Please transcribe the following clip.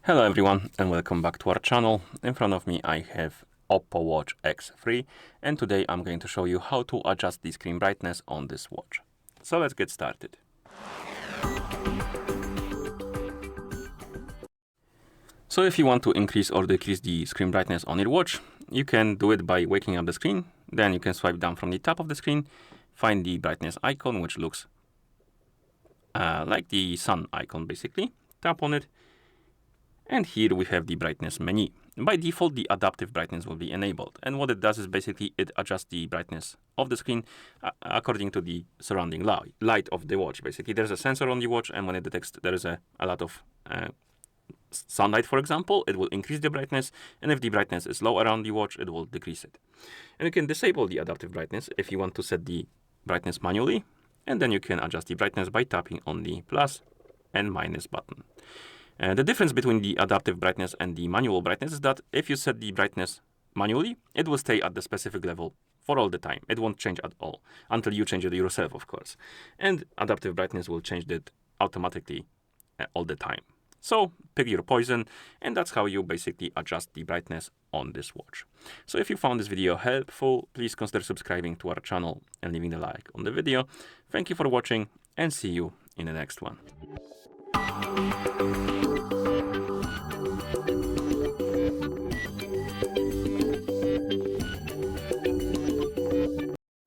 Hello everyone and welcome back to our channel. In front of me I have OPPO Watch X3 and today I'm going to show you how to adjust the screen brightness on this watch. So let's get started. So if you want to increase or decrease the screen brightness on your watch, you can do it by waking up the screen. Then you can swipe down from the top of the screen, find the brightness icon which looks like the sun icon basically. Tap on it. And here we have the brightness menu. By default, the adaptive brightness will be enabled. And what it does is basically it adjusts the brightness of the screen according to the surrounding light of the watch. Basically, there's a sensor on the watch, and when it detects there is a lot of sunlight, for example, it will increase the brightness. And if the brightness is low around the watch, it will decrease it. And you can disable the adaptive brightness if you want to set the brightness manually. And then you can adjust the brightness by tapping on the plus and minus button. The difference between the adaptive brightness and the manual brightness is that if you set the brightness manually, it will stay at the specific level for all the time. It won't change at all until you change it yourself, of course. And adaptive brightness will change it automatically all the time. So pick your poison, and that's how you basically adjust the brightness on this watch. So if you found this video helpful, please consider subscribing to our channel and leaving a like on the video. Thank you for watching and see you in the next one.